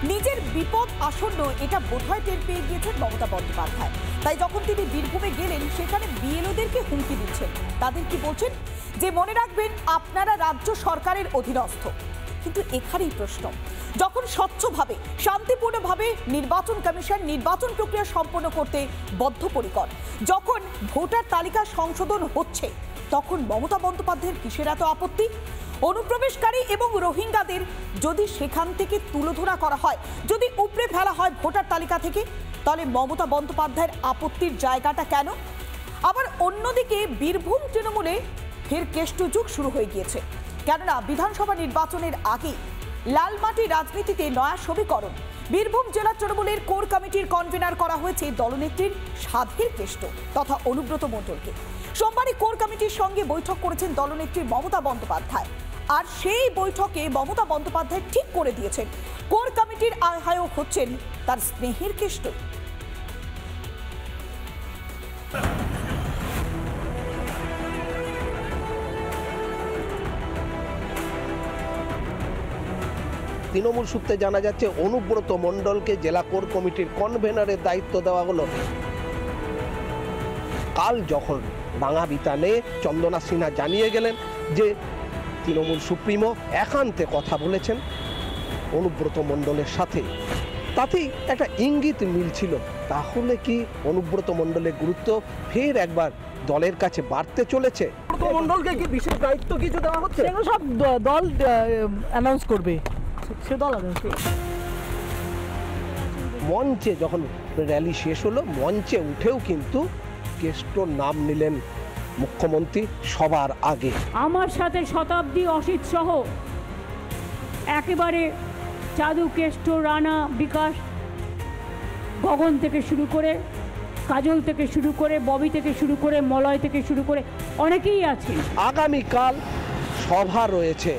নিজের বিপদ আসন্ন এটা বোধহয় টের পেয়ে গিয়েছেন মমতা বন্দ্যোপাধ্যায়। তাই যখন তিনি বীরভূমে গেলেন সেখানে বিএলওদেরকে হুমকি দিচ্ছেন। তাদের কি বলছেন যে মনে রাখবেন আপনারা রাজ্য সরকারের অধীনস্থ। কিন্তু এখানেই প্রশ্ন, যখন স্বচ্ছভাবে শান্তিপূর্ণভাবে নির্বাচন কমিশন নির্বাচন প্রক্রিয়া সম্পন্ন করতে বদ্ধপরিকর, যখন ভোটার তালিকা সংশোধন হচ্ছে, তখন মমতা বন্দ্যোপাধ্যায়ের কিসের এত আপত্তি? অনুপ্রবেশকারী এবং রোহিঙ্গাদের যদি সেখান থেকে তুলোধরা করা হয়, যদি উপড়ে ফেলা হয় ভোটার তালিকা থেকে, তাহলে মমতা বন্দ্যোপাধ্যায়ের আপত্তির জায়গাটা কেন? আবার অন্যদিকে বীরভূম তৃণমূলে ফের কেষ্টযুগ শুরু হয়ে গিয়েছে। কেননা বিধানসভা নির্বাচনের আগে লালমাটি রাজনীতিতে নয়া সমীকরণ। বীরভূম জেলা তৃণমূলের কোর কমিটির কনভেনার করা হয়েছে দলনেত্রীর সাধের কেষ্ট তথা অনুব্রত মণ্ডলকে। সোমবারই কোর কমিটির সঙ্গে বৈঠক করেছেন দলনেত্রী মমতা বন্দ্যোপাধ্যায়। আর সেই বৈঠকে মমতা বন্দ্যোপাধ্যায় ঠিক করে দিয়েছেন কোর কমিটির আহ্বায়ক হচ্ছেন তার স্নেহের কেষ্ট। তৃণমূল সূত্রে জানা যাচ্ছে অনুব্রত মণ্ডলকে জেলা কোর কমিটির কনভেনারের দায়িত্ব দেওয়া হলো। কাল যখন রাঙাবিতানে চন্দনা সিনহা জানিয়ে গেলেন যে তৃণমূল সুপ্রিমো একান্তে কথা বলেছেন অনুব্রত মণ্ডলের সাথে, তাতেই একটা ইঙ্গিত মিলছিল। তাহলে কি অনুব্রত মণ্ডলের গুরুত্ব ফের একবার দলের কাছে বাড়তে চলেছে? মণ্ডলকে কি বিশেষ দায়িত্ব কিছু দেওয়া হচ্ছে? সেগুলো সব দল অ্যানাউন্স করবে, সে দল অ্যানাউন্স করবে। মঞ্চে যখন র্যালি শেষ হলো, মঞ্চে উঠেও কিন্তু কেষ্টর নাম নিলেন মুখ্যমন্ত্রী সবার আগে। আমার সাথে শতাব্দী অসিত সহ একেবারে চাঁদু, কেষ্ট, রানা, বিকাশ, গগন থেকে শুরু করে, কাজল থেকে শুরু করে, ববি থেকে শুরু করে, মলয় থেকে শুরু করে অনেকেই আছে। আগামীকাল সভা রয়েছে,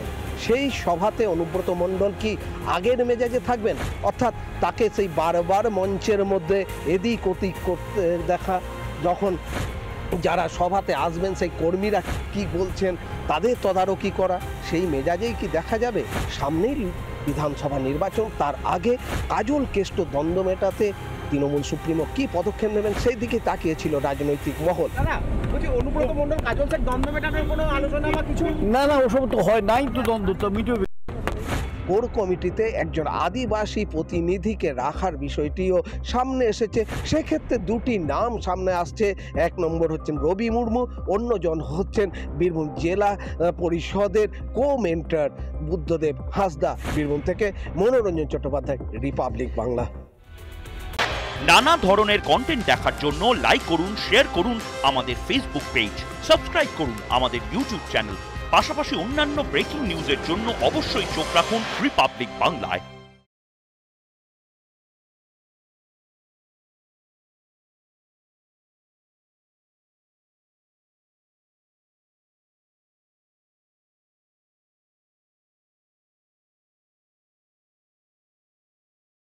সেই সভাতে অনুব্রত মণ্ডল কি আগের মেজাজে থাকবেন? অর্থাৎ তাকে সেই বারবার মঞ্চের মধ্যে এদিক ওদিক করতে দেখা, যখন যারা সভাতে আসবেন সেই কর্মীরা কি বলছেন তাদের তদারকি করা, সেই মেজাজেই কি দেখা যাবে? সামনেই বিধানসভা নির্বাচন, তার আগে কাজল কেষ্ট দ্বন্দ্ব মেটাতে তৃণমূল সুপ্রিমো কি পদক্ষেপ নেবেন সেই দিকে তাকিয়েছিল রাজনৈতিক মহল। অনুব্রত মণ্ডল কাজল স্যার দ্বন্দ্ব মেটানোর কোনো আলোচনা বা কিছু? না, ওসব তো হয় নাই, তো দ্বন্দ্ব তো মিটবে। কোর কমিটিতে একজন আদিবাসী প্রতিনিধিকে রাখার বিষয়টিও সামনে এসেছে। সেক্ষেত্রে দুটি নাম সামনে আসছে। এক নম্বর হচ্ছেন রবি মুর্মু, অন্যজন হচ্ছেন বীরভূম জেলা পরিষদের কো-মেন্টর বুদ্ধদেব হাঁসদা। বীরভূম থেকে মনোরঞ্জন চট্টোপাধ্যায়, রিপাবলিক বাংলা। নানা ধরনের কন্টেন্ট দেখার জন্য লাইক করুন, শেয়ার করুন আমাদের ফেসবুক পেজ, সাবস্ক্রাইব করুন আমাদের ইউটিউব চ্যানেল। পাশাপাশি অন্যান্য ব্রেকিং নিউজের জন্য অবশ্যই চোখ রাখুন রিপাবলিক বাংলায়।